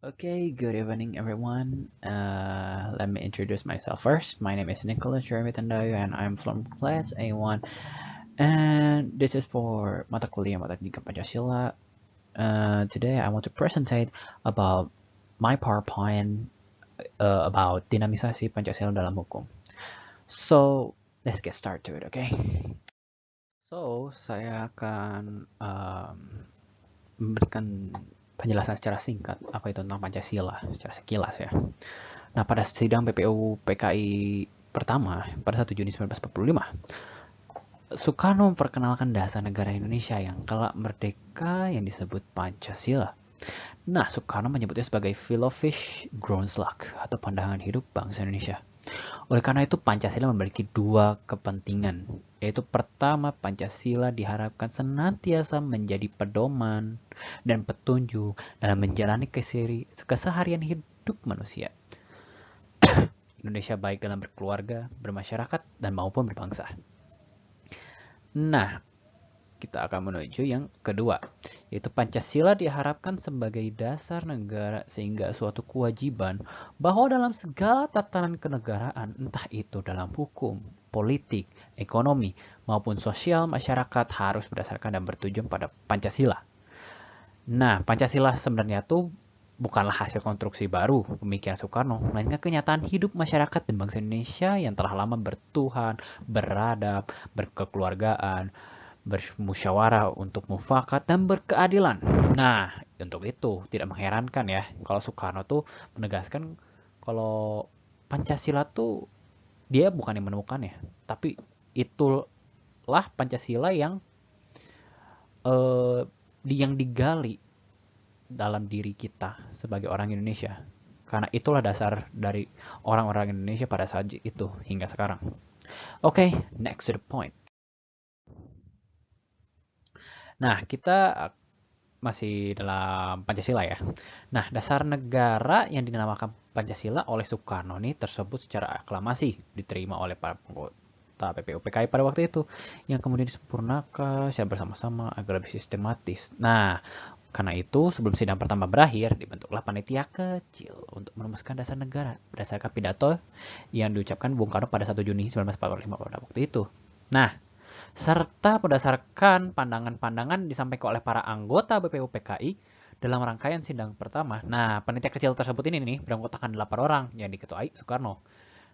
Okay, good evening, everyone. Let me introduce myself first. My name is Nicholas Jeremy Tandayo, and I'm from class A1. And this is for mata kuliah mata tiga Pancasila. Today, I want to presentate about my PowerPoint about dinamisasi Pancasila dalam hukum. So, let's get started to it, okay? So, saya akan memberikan penjelasan secara singkat apa itu tentang Pancasila secara sekilas ya. Nah, pada sidang PPU PKI pertama pada 1 Juni 1945, Soekarno memperkenalkan dasar negara Indonesia yang kelak merdeka yang disebut Pancasila. Nah, Soekarno menyebutnya sebagai Philosophisch Grundslag atau pandangan hidup bangsa Indonesia. Oleh karena itu, Pancasila memiliki dua kepentingan, yaitu pertama, Pancasila diharapkan senantiasa menjadi pedoman dan petunjuk dalam menjalani keseharian hidup manusia. Indonesia baik dalam berkeluarga, bermasyarakat, dan maupun berbangsa. Nah, kita akan menuju yang kedua, yaitu Pancasila diharapkan sebagai dasar negara sehingga suatu kewajiban bahwa dalam segala tatanan kenegaraan, entah itu dalam hukum, politik, ekonomi, maupun sosial masyarakat harus berdasarkan dan bertujuan pada Pancasila. Nah, Pancasila sebenarnya tuh bukanlah hasil konstruksi baru pemikiran Soekarno, melainkan kenyataan hidup masyarakat dan bangsa Indonesia yang telah lama bertuhan, beradab, berkekeluargaan, bermusyawarah untuk mufakat dan berkeadilan. Nah, untuk itu tidak mengherankan ya kalau Soekarno tuh menegaskan kalau Pancasila tuh dia bukan yang menemukannya, tapi itulah Pancasila eh, yang digali dalam diri kita sebagai orang Indonesia. Karena itulah dasar dari orang-orang Indonesia pada saat itu hingga sekarang. Oke, next to the point. Nah, kita masih dalam Pancasila ya. Nah, dasar negara yang dinamakan Pancasila oleh Soekarno ini tersebut secara aklamasi diterima oleh para anggota PPU PKI pada waktu itu, yang kemudian disempurnakan secara bersama-sama agar lebih sistematis. Nah, karena itu, sebelum sidang pertama berakhir, dibentuklah panitia kecil untuk merumuskan dasar negara berdasarkan pidato yang diucapkan Bung Karno pada 1 Juni 1945 pada waktu itu. Nah, serta berdasarkan pandangan-pandangan disampaikan oleh para anggota BPU PKI dalam rangkaian sidang pertama. Nah, panitia kecil tersebut ini nih beranggotakan 8 orang yang diketuai Soekarno.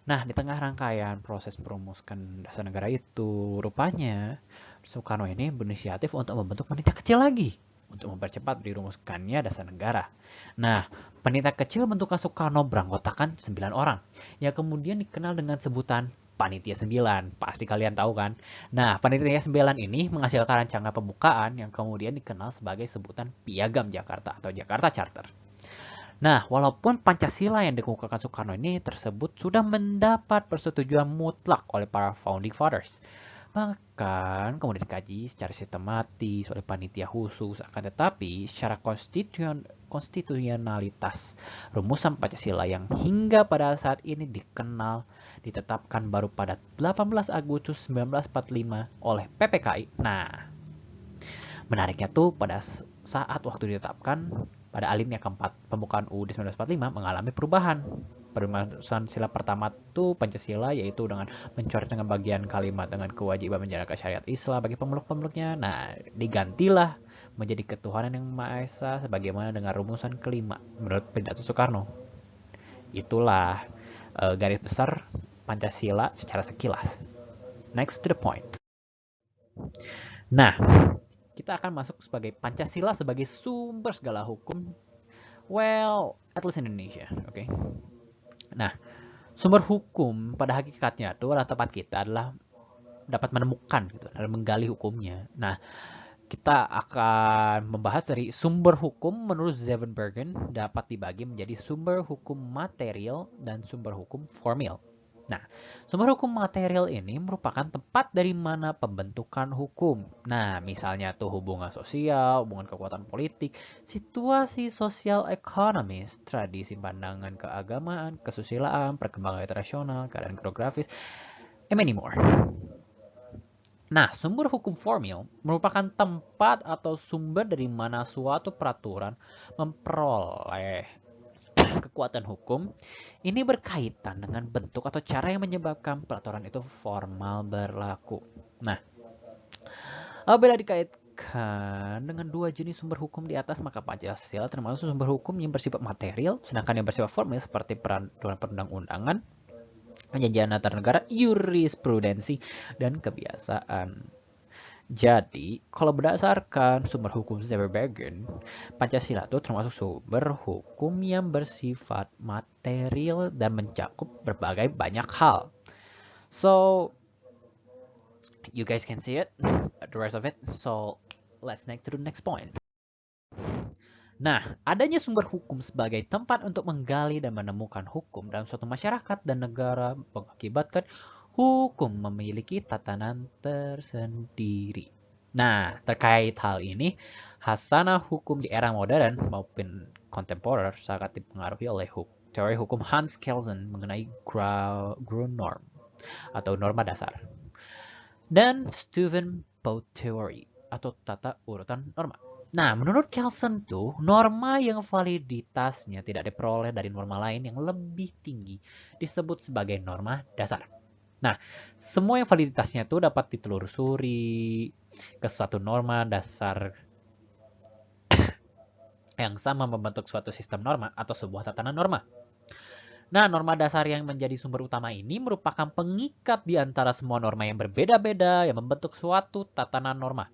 Nah, di tengah rangkaian proses merumuskan dasar negara itu, rupanya Soekarno ini berinisiatif untuk membentuk panitia kecil lagi untuk mempercepat dirumuskannya dasar negara. Nah, panitia kecil bentukan Soekarno beranggotakan 9 orang, yang kemudian dikenal dengan sebutan Panitia 9. Pasti kalian tahu kan? Nah, Panitia 9 ini menghasilkan rancangan pembukaan yang kemudian dikenal sebagai sebutan Piagam Jakarta atau Jakarta Charter. Nah, walaupun Pancasila yang dikemukakan Soekarno ini tersebut sudah mendapat persetujuan mutlak oleh para founding fathers, bahkan kemudian dikaji secara sistematis oleh panitia khusus, akan tetapi secara konstitusionalitas rumusan Pancasila yang hingga pada saat ini ditetapkan baru pada 18 Agustus 1945 oleh PPKI. Nah, menariknya tuh pada saat waktu ditetapkan pada alinea keempat pembukaan UUD 1945 mengalami perubahan. Perumahan sila pertama tuh Pancasila, yaitu dengan mencoret dengan bagian kalimat dengan kewajiban menjalankan syariat Islam bagi pemeluk-pemeluknya. Nah, digantilah menjadi ketuhanan yang Maha Esa sebagaimana dengan rumusan kelima menurut pidato Soekarno. Itulah garis besar Pancasila secara sekilas. Next to the point. Nah, kita akan masuk sebagai Pancasila sebagai sumber segala hukum. Well, at least in Indonesia, oke. Okay? Nah, sumber hukum pada hakikatnya itu adalah tempat kita adalah dapat menemukan gitu, dalam menggali hukumnya. Nah, kita akan membahas dari sumber hukum menurut Zevenbergen dapat dibagi menjadi sumber hukum material dan sumber hukum formil. Nah, sumber hukum material ini merupakan tempat dari mana pembentukan hukum. Nah, misalnya tuh hubungan sosial, hubungan kekuatan politik, situasi sosial ekonomis, tradisi pandangan keagamaan, kesusilaan, perkembangan internasional, keadaan geografis, and many more. Nah, sumber hukum formil merupakan tempat atau sumber dari mana suatu peraturan memperoleh kekuatan hukum, ini berkaitan dengan bentuk atau cara yang menyebabkan peraturan itu formal berlaku. Nah, apabila dikaitkan dengan dua jenis sumber hukum di atas, maka Pancasila termasuk sumber hukum yang bersifat material, sedangkan yang bersifat formil seperti peraturan perundang-undangan, perjanjian antar negara, jurisprudensi, dan kebiasaan. Jadi, kalau berdasarkan sumber hukum Zerbergen, Pancasila itu termasuk sumber hukum yang bersifat material dan mencakup berbagai banyak hal. So, you guys can see it, the rest of it. So, let's next to the next point. Nah, adanya sumber hukum sebagai tempat untuk menggali dan menemukan hukum dalam suatu masyarakat dan negara mengakibatkan hukum memiliki tatanan tersendiri. Nah, terkait hal ini, hasanah hukum di era modern maupun kontemporer sangat dipengaruhi oleh teori hukum Hans Kelsen mengenai Grundnorm atau norma dasar dan Steuven Bout Theory atau tata urutan norma. Nah, menurut Kelsen tuh, norma yang validitasnya tidak diperoleh dari norma lain yang lebih tinggi disebut sebagai norma dasar. Nah, semua yang validitasnya tuh dapat ditelusuri ke suatu norma dasar yang sama membentuk suatu sistem norma atau sebuah tatanan norma. Nah, norma dasar yang menjadi sumber utama ini merupakan pengikat di antara semua norma yang berbeda-beda yang membentuk suatu tatanan norma.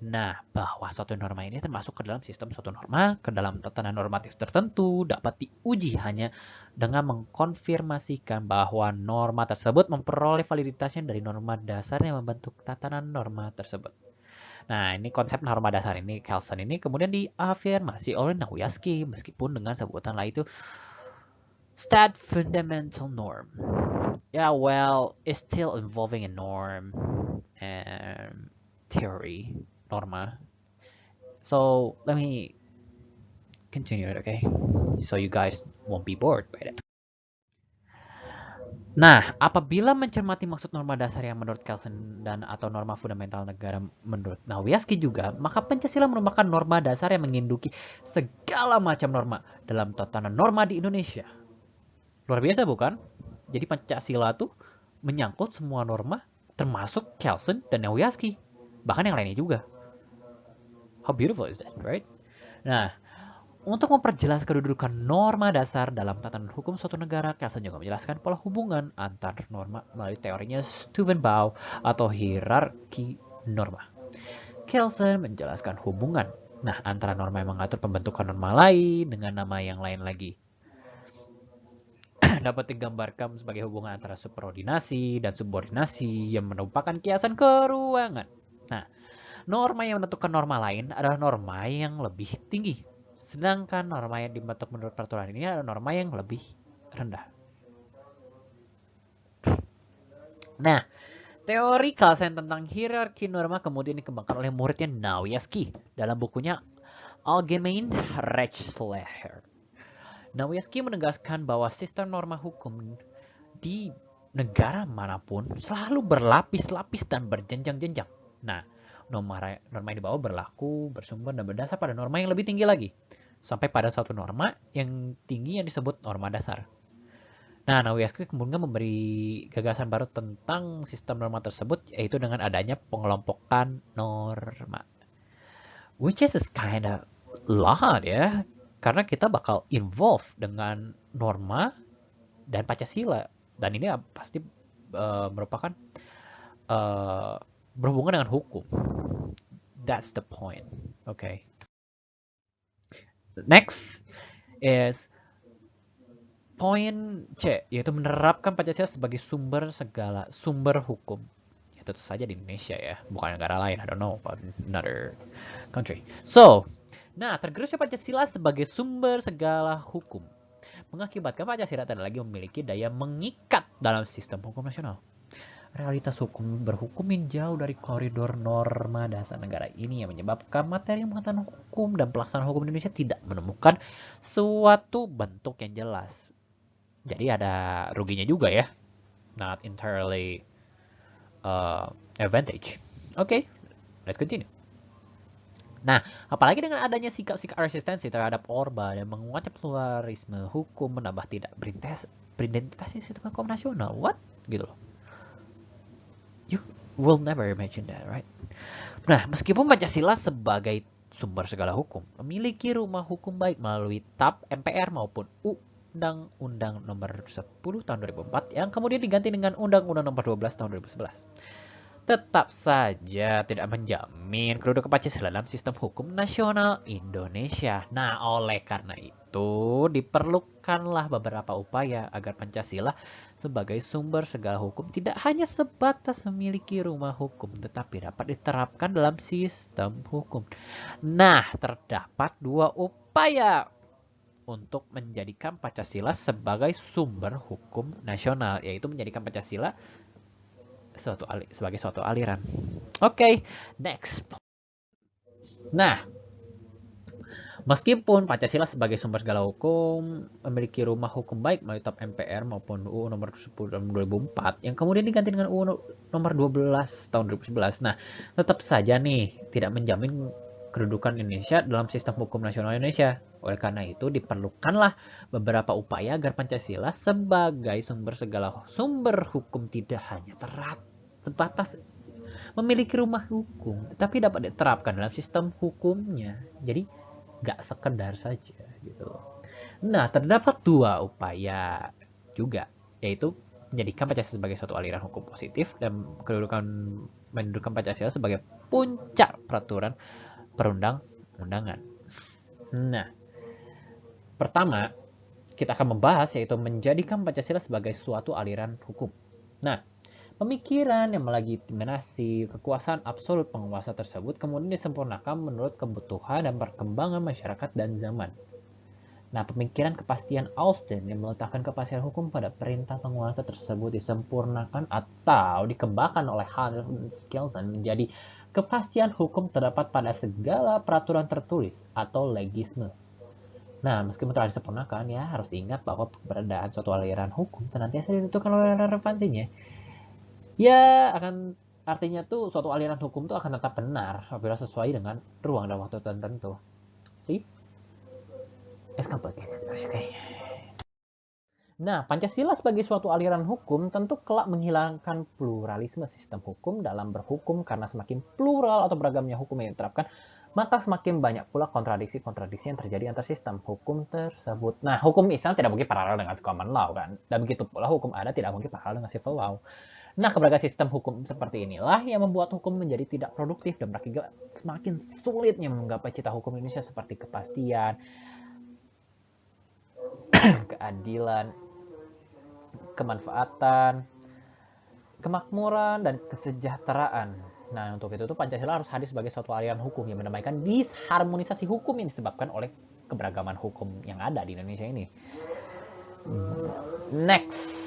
Nah, bahwa suatu norma ini termasuk ke dalam sistem suatu norma, ke dalam tatanan normatif tertentu, dapat diuji hanya dengan mengkonfirmasikan bahwa norma tersebut memperoleh validitasnya dari norma dasar yang membentuk tatanan norma tersebut. Nah, ini konsep norma dasar ini, Kelsen ini kemudian diafirmasi oleh Nawiaski, meskipun dengan sebutan lain itu Stat Fundamental Norm. Yeah, well, it's still involving a norm and theory, norma. So let me continue it, okay? So you guys won't be bored by that. Nah, apabila mencermati maksud norma dasar yang menurut Kelsen dan atau norma fundamental negara menurut Nawiaski juga, maka Pancasila merupakan norma dasar yang menginduki segala macam norma dalam tatanan norma di Indonesia. Luar biasa bukan? Jadi Pancasila tuh menyangkut semua norma termasuk Kelsen dan Nawiaski. Bahkan yang lainnya juga. How beautiful is that, right? Nah, untuk memperjelas kedudukan norma dasar dalam tatanan hukum suatu negara, Kelsen juga menjelaskan pola hubungan antar norma melalui teorinya Steuvenbau atau hierarki norma. Kelsen menjelaskan hubungan antara norma yang mengatur pembentukan norma lain dengan nama yang lain lagi. Dapat digambarkan sebagai hubungan antara subordinasi dan subordinasi yang merupakan kiasan keruangan. Nah, norma yang menentukan norma lain adalah norma yang lebih tinggi. Sedangkan norma yang dibentuk menurut peraturan ini adalah norma yang lebih rendah. Nah, teori Kelsen tentang hierarki norma kemudian dikembangkan oleh muridnya Nawiaski dalam bukunya Allgemeine Rechtslehre. Nawiaski menegaskan bahwa sistem norma hukum di negara manapun selalu berlapis-lapis dan berjenjang-jenjang. Nah, norma yang di bawah berlaku, bersumber, dan berdasar pada norma yang lebih tinggi lagi. Sampai pada suatu norma yang tinggi yang disebut norma dasar. Nah, Nawiaski kemudian memberi gagasan baru tentang sistem norma tersebut, yaitu dengan adanya pengelompokan norma. Which is kind of lot ya, karena kita bakal involve dengan norma dan Pancasila. Dan ini pasti merupakan berhubungan dengan hukum. That's the point. Okay. Next is poin C, yaitu menerapkan Pancasila sebagai sumber hukum. Ya tentu saja di Indonesia ya, bukan negara lain. I don't know about another country. So, tergerusnya Pancasila sebagai sumber segala hukum mengakibatkan Pancasila tidak lagi memiliki daya mengikat dalam sistem hukum nasional. Realitas hukum berhukum yang jauh dari koridor norma dasar negara ini yang menyebabkan materi muatan hukum dan pelaksanaan hukum Indonesia tidak menemukan suatu bentuk yang jelas. Jadi ada ruginya juga ya, not entirely advantage. Okay, let's continue. Nah, apalagi dengan adanya sikap-sikap resistensi terhadap Orba dan menguatnya pluralisme hukum menambah tidak beridentitas sistem hukum nasional. What? Gitu loh. You will never imagine that, right? Nah, meskipun Pancasila sebagai sumber segala hukum memiliki rumah hukum baik melalui TAP MPR maupun Undang-Undang Nomor 10 Tahun 2004 yang kemudian diganti dengan Undang-Undang Nomor 12 Tahun 2011. Tetap saja tidak menjamin kedudukan Pancasila dalam sistem hukum nasional Indonesia. Nah, oleh karena itu diperlukanlah beberapa upaya agar Pancasila sebagai sumber segala hukum tidak hanya sebatas memiliki rumah hukum, tetapi dapat diterapkan dalam sistem hukum. Nah, terdapat dua upaya untuk menjadikan Pancasila sebagai sumber hukum nasional, yaitu menjadikan Pancasila sebagai suatu aliran. Oke, next. Nah, meskipun Pancasila sebagai sumber segala hukum memiliki rumah hukum baik melalui TAP MPR maupun UU nomor 10 tahun 2004 yang kemudian diganti dengan UU nomor 12 tahun 2011. Nah, tetap saja nih tidak menjamin kedudukan Indonesia dalam sistem hukum nasional Indonesia. Oleh karena itu diperlukanlah beberapa upaya agar Pancasila sebagai sumber hukum tidak hanya sebatas memiliki rumah hukum, tapi dapat diterapkan dalam sistem hukumnya. Jadi nggak sekedar saja gitu. Nah, terdapat dua upaya juga, yaitu menjadikan Pancasila sebagai suatu aliran hukum positif dan mendudukan Pancasila sebagai puncak peraturan perundang-undangan. Nah, pertama kita akan membahas yaitu menjadikan Pancasila sebagai suatu aliran hukum. Nah, pemikiran yang melegitimasi kekuasaan absolut penguasa tersebut kemudian disempurnakan menurut kebutuhan dan perkembangan masyarakat dan zaman. Nah, pemikiran kepastian Austin yang meletakkan kepastian hukum pada perintah penguasa tersebut disempurnakan atau dikembangkan oleh Hans Kelsen menjadi kepastian hukum terdapat pada segala peraturan tertulis atau legisme. Nah, meskipun telah disempurnakan, ya harus diingat bahwa keberadaan suatu aliran hukum senantiasa ditentukan oleh relevansinya. Ya, akan artinya tuh suatu aliran hukum tuh akan tetap benar apabila sesuai dengan ruang dan waktu tertentu. See? It's complicated. Okay. Nah, Pancasila sebagai suatu aliran hukum tentu kelak menghilangkan pluralisme sistem hukum dalam berhukum karena semakin plural atau beragamnya hukum yang diterapkan, maka semakin banyak pula kontradiksi-kontradiksi yang terjadi antar sistem hukum tersebut. Nah, hukum Islam tidak mungkin paralel dengan common law kan, dan begitu pula hukum adat tidak mungkin paralel dengan civil law. Nah, keberagaman sistem hukum seperti inilah yang membuat hukum menjadi tidak produktif dan berakibat semakin sulitnya menggapai cita hukum Indonesia seperti kepastian, keadilan, kemanfaatan, kemakmuran, dan kesejahteraan. Nah, untuk itu tuh Pancasila harus hadir sebagai suatu aliran hukum yang mendamaikan disharmonisasi hukum yang disebabkan oleh keberagaman hukum yang ada di Indonesia ini. Next.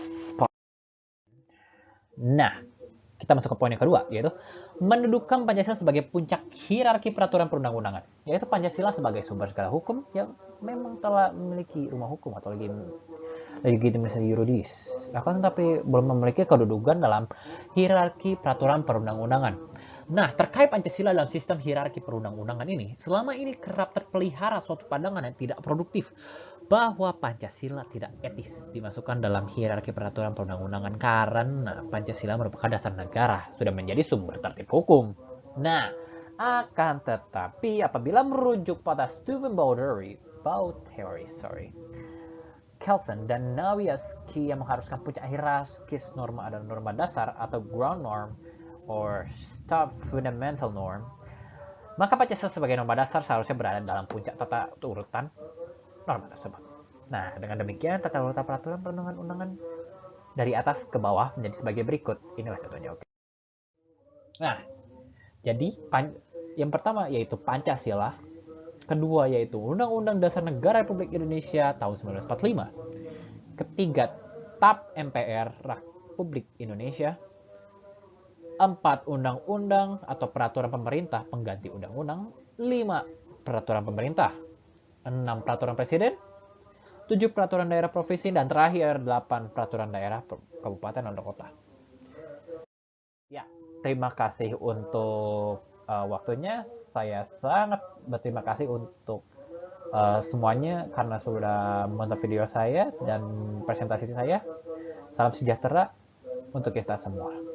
Nah, kita masuk ke poin yang kedua, yaitu mendudukan Pancasila sebagai puncak hierarki peraturan perundang-undangan, yaitu Pancasila sebagai sumber segala hukum yang memang telah memiliki rumah hukum atau legitimasi yuridis, akan tetapi belum memiliki kedudukan dalam hierarki peraturan perundang-undangan. Nah, terkait Pancasila dalam sistem hierarki perundang-undangan ini, selama ini kerap terpelihara suatu pandangan yang tidak produktif bahwa Pancasila tidak etis dimasukkan dalam hierarki peraturan perundang-undangan karena Pancasila merupakan dasar negara, sudah menjadi sumber tertib hukum. Nah, akan tetapi apabila merujuk pada Steuben Bautheory, Kelsen dan Nawiaski yang mengharuskan puncak hierarkis norma dan norma dasar atau ground norm or top fundamental norm, maka Pancasila sebagai norma dasar seharusnya berada dalam puncak tata urutan norma tersebut. Nah, dengan demikian tata urutan peraturan perundang-undangan dari atas ke bawah menjadi sebagai berikut. Inilah contohnya. Oke. Nah, jadi yang pertama yaitu Pancasila, kedua yaitu Undang-Undang Dasar Negara Republik Indonesia tahun 1945, ketiga TAP MPR Republik Indonesia, 4 undang-undang atau peraturan pemerintah pengganti undang-undang, 5 peraturan pemerintah, 6 peraturan presiden, 7 peraturan daerah provinsi, dan terakhir 8 peraturan daerah kabupaten atau kota. Ya, terima kasih untuk waktunya. Saya sangat berterima kasih untuk semuanya karena sudah menonton video saya dan presentasi saya. Salam sejahtera untuk kita semua.